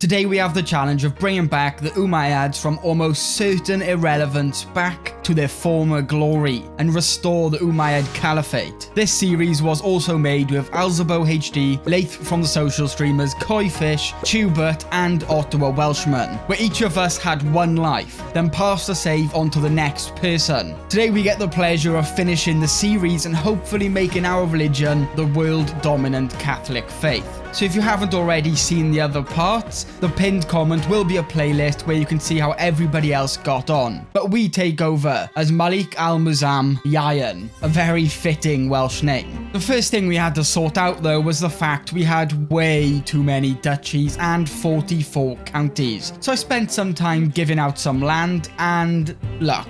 Today we have the challenge of bringing back the Umayyads from almost certain irrelevance back to their former glory and restore the Umayyad Caliphate. This series was also made with AlzaboHD, Laith from TheSocialStreamers, Koifish, Chewbert and Ottawa Welshman, where each of us had one life, then passed the save on to the next person. Today we get the pleasure of finishing the series and hopefully making our religion the world-dominant Catholic faith. So if you haven't already seen the other parts, the pinned comment will be a playlist where you can see how everybody else got on. But we take over as Malik Al-Muazzam Yayan, a very fitting Welsh name. The first thing we had to sort out though was the fact we had way too many duchies and 44 counties. So I spent some time giving out some land and luck.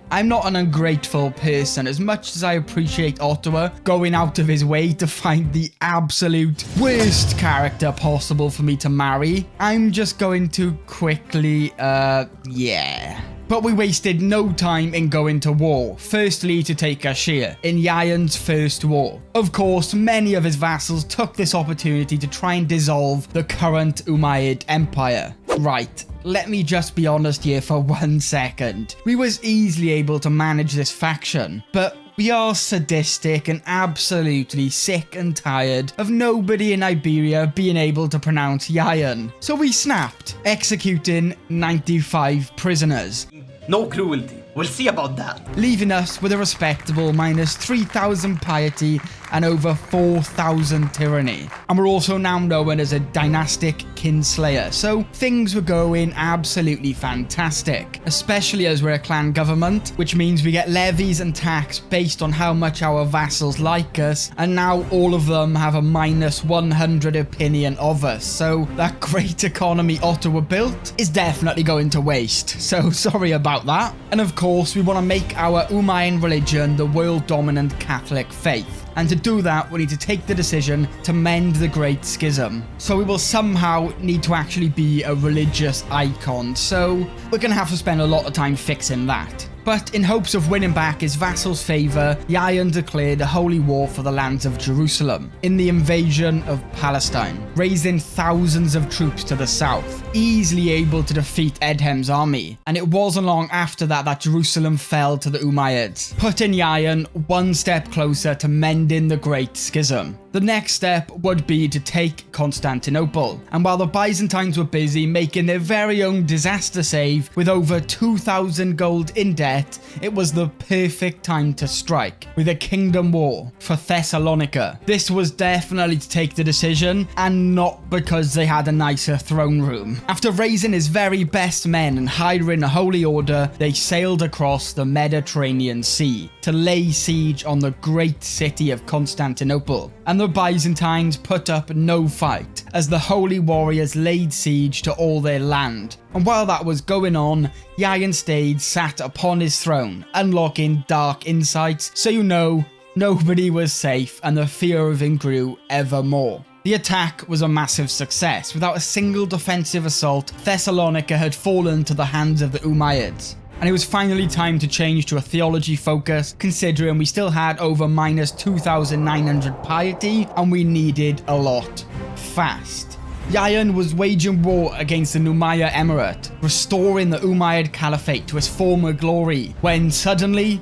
I'm not an ungrateful person, as much as I appreciate Ottawa going out of his way to find the absolute worst character possible for me to marry. I'm just going to quickly, yeah. But we wasted no time in going to war, firstly to take Ashir in Yayan's first war. Of course, many of his vassals took this opportunity to try and dissolve the current Umayyad Empire. Right. Let me just be honest here for 1 second. We was easily able to manage this faction, but we are sadistic and absolutely sick and tired of nobody in Iberia being able to pronounce Yayan. So we snapped, executing 95 prisoners. No cruelty. We'll see about that. Leaving us with a respectable minus 3,000 piety and over 4,000 tyranny. And we're also now known as a dynastic kinslayer, so things were going absolutely fantastic, especially as we're a clan government, which means we get levies and tax based on how much our vassals like us, and now all of them have a minus 100 opinion of us, so that great economy Ottawa built is definitely going to waste, so sorry about that. And of course we want to make our Umayyan religion the world dominant Catholic faith. And to do that, we need to take the decision to mend the Great Schism. So we will somehow need to actually be a religious icon. So we're going to have to spend a lot of time fixing that. But in hopes of winning back his vassal's favour, Yayan declared a holy war for the lands of Jerusalem in the invasion of Palestine, raising thousands of troops to the south, easily able to defeat Edhem's army. And it wasn't long after that that Jerusalem fell to the Umayyads, putting Yayan one step closer to mending the Great Schism. The next step would be to take Constantinople, and while the Byzantines were busy making their very own disaster save with over 2,000 gold in debt, it was the perfect time to strike with a kingdom war for Thessalonica. This was definitely to take the decision, and not because they had a nicer throne room. After raising his very best men and hiring a holy order, they sailed across the Mediterranean Sea to lay siege on the great city of Constantinople. And the Byzantines put up no fight, as the holy warriors laid siege to all their land. And while that was going on, Yayan stayed sat upon his throne, unlocking dark insights, so you know, nobody was safe and the fear of him grew ever more. The attack was a massive success. Without a single defensive assault, Thessalonica had fallen to the hands of the Umayyads. And it was finally time to change to a theology focus, considering we still had over minus 2,900 piety and we needed a lot fast. Yayan was waging war against the Umayyad Emirate, restoring the Umayyad Caliphate to its former glory, when suddenly,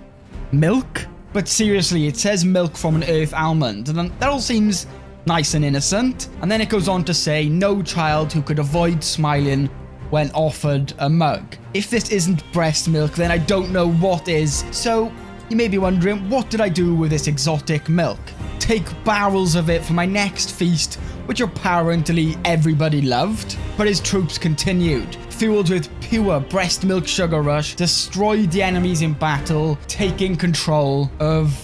milk? But seriously, it says milk from an earth almond, and that all seems nice and innocent. And then it goes on to say no child who could avoid smiling when offered a mug. If this isn't breast milk, then I don't know what is. So you may be wondering, what did I do with this exotic milk? Take barrels of it for my next feast, which apparently everybody loved. But his troops continued, fueled with pure breast milk sugar rush, destroyed the enemies in battle, taking control of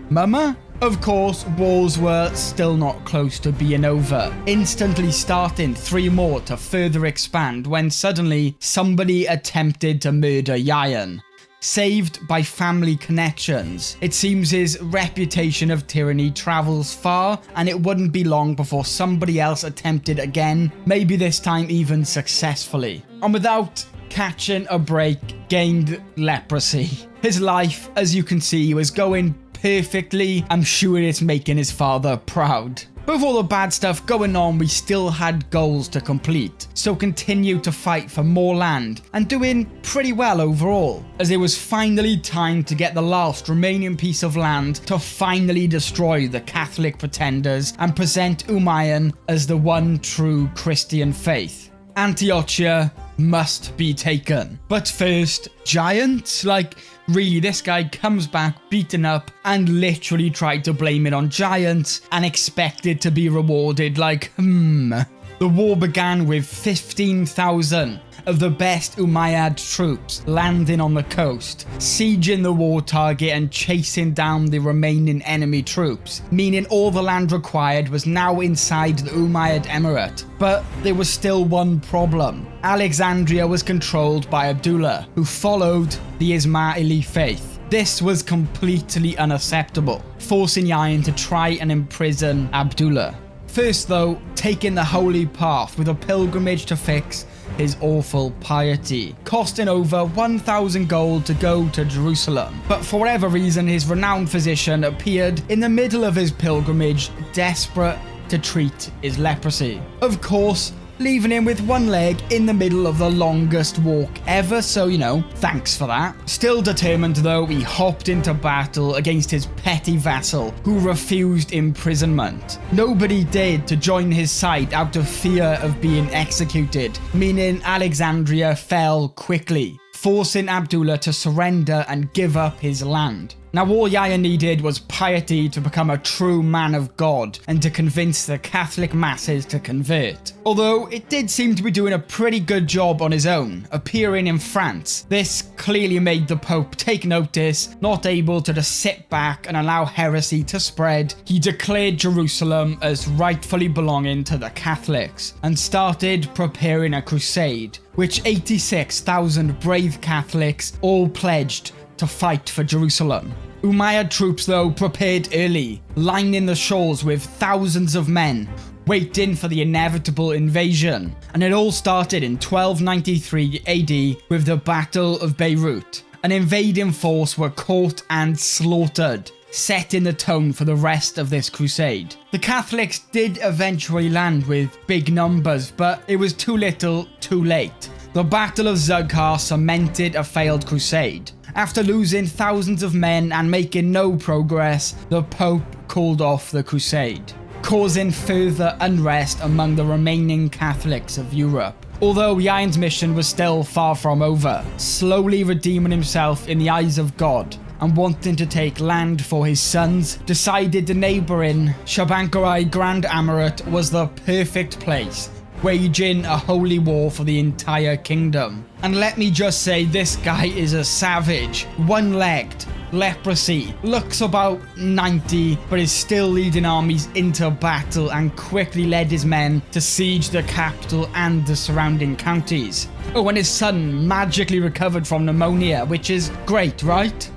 Mama? Of course, wars were still not close to being over, instantly starting 3 more to further expand when suddenly somebody attempted to murder Yayan. Saved by family connections, it seems his reputation of tyranny travels far, and it wouldn't be long before somebody else attempted again, maybe this time even successfully. And without catching a break, gained leprosy. His life, as you can see, was going perfectly. I'm sure it's making his father proud. But with all the bad stuff going on, we still had goals to complete, so continued to fight for more land and doing pretty well overall, as it was finally time to get the last remaining piece of land to finally destroy the Catholic pretenders and present Umayyad as the one true Christian faith. Antiochia must be taken. But first, giants? Like, really, this guy comes back beaten up and literally tried to blame it on giants and expected to be rewarded like, The war began with 15,000 of the best Umayyad troops landing on the coast, sieging the war target and chasing down the remaining enemy troops, meaning all the land required was now inside the Umayyad Emirate. But there was still one problem. Alexandria was controlled by Abdullah, who followed the Ismaili faith. This was completely unacceptable, forcing Umayyad to try and imprison Abdullah. First though, taking the holy path with a pilgrimage to fix his awful piety, costing over 1,000 gold to go to Jerusalem. But for whatever reason, his renowned physician appeared in the middle of his pilgrimage, desperate to treat his leprosy. Of course, leaving him with one leg in the middle of the longest walk ever, so thanks for that. Still determined though, he hopped into battle against his petty vassal, who refused imprisonment. Nobody dared to join his side out of fear of being executed, meaning Alexandria fell quickly, forcing Abdullah to surrender and give up his land. Now all Umayyad needed was piety to become a true man of God and to convince the Catholic masses to convert. Although it did seem to be doing a pretty good job on his own, appearing in France. This clearly made the Pope take notice, not able to just sit back and allow heresy to spread. He declared Jerusalem as rightfully belonging to the Catholics and started preparing a crusade, which 86,000 brave Catholics all pledged to fight for Jerusalem. Umayyad troops though prepared early, lining the shores with thousands of men, waiting for the inevitable invasion. And it all started in 1293 AD with the Battle of Beirut. An invading force were caught and slaughtered, setting the tone for the rest of this crusade. The Catholics did eventually land with big numbers, but it was too little, too late. The Battle of Zughar cemented a failed crusade. After losing thousands of men and making no progress, the Pope called off the crusade, causing further unrest among the remaining Catholics of Europe. Although Umayyad's mission was still far from over, slowly redeeming himself in the eyes of God and wanting to take land for his sons, decided the neighbouring Shabankarai Grand Emirate was the perfect place, waging a holy war for the entire kingdom. And let me just say, this guy is a savage. One-legged, leprosy, looks about 90, but is still leading armies into battle and quickly led his men to siege the capital and the surrounding counties. Oh, and his son magically recovered from pneumonia, which is great, right?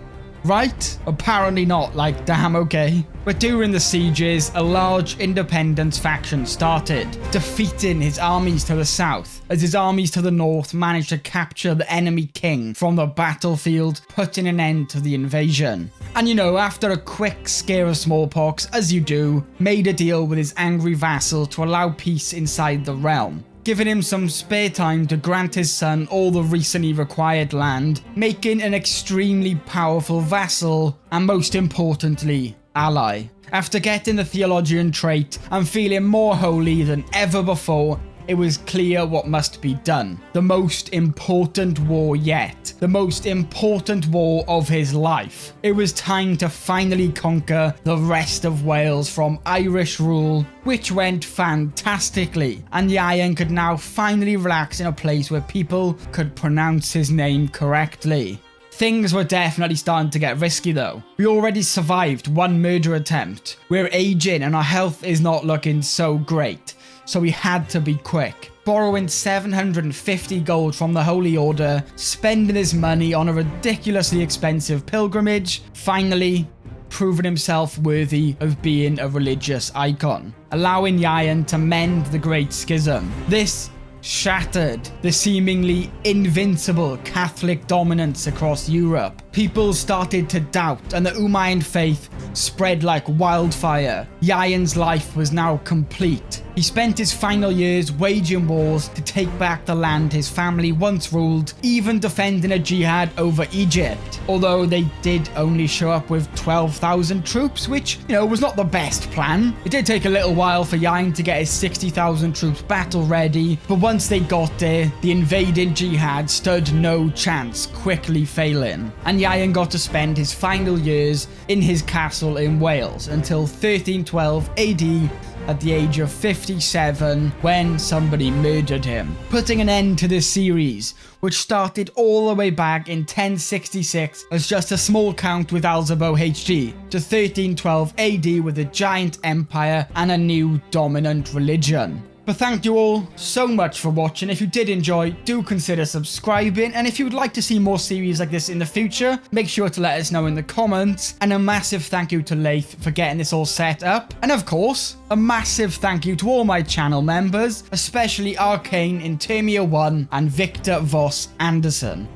Right? Apparently not, like, damn, okay. But during the sieges, a large independence faction started, defeating his armies to the south, as his armies to the north managed to capture the enemy king from the battlefield, putting an end to the invasion. And after a quick scare of smallpox, as you do, made a deal with his angry vassal to allow peace inside the realm, giving him some spare time to grant his son all the recently required land, making an extremely powerful vassal and, most importantly, ally. After getting the theologian trait and feeling more holy than ever before, it was clear what must be done. The most important war yet. The most important war of his life. It was time to finally conquer the rest of Wales from Irish rule, which went fantastically, and Umayyad could now finally relax in a place where people could pronounce his name correctly. Things were definitely starting to get risky though. We already survived one murder attempt. We're aging and our health is not looking so great, so we had to be quick. Borrowing 750 gold from the Holy Order, spending his money on a ridiculously expensive pilgrimage, finally proving himself worthy of being a religious icon, allowing Umayyad to mend the Great Schism. This shattered the seemingly invincible Catholic dominance across Europe, people started to doubt and the Umayyad faith spread like wildfire. Yayan's life was now complete. He spent his final years waging wars to take back the land his family once ruled, even defending a jihad over Egypt. Although they did only show up with 12,000 troops, which, was not the best plan. It did take a little while for Yayan to get his 60,000 troops battle ready, but once they got there, the invading jihad stood no chance, quickly failing. And Yayan got to spend his final years in his castle in Wales until 1312 AD, at the age of 57, when somebody murdered him, putting an end to this series, which started all the way back in 1066 as just a small count with AlzaboHD, to 1312 AD with a giant empire and a new dominant religion. But thank you all so much for watching. If you did enjoy, do consider subscribing. And if you would like to see more series like this in the future, make sure to let us know in the comments. And a massive thank you to Laith for getting this all set up. And of course, a massive thank you to all my channel members, especially Arcane, Intermia1 and Victor Voss Anderson.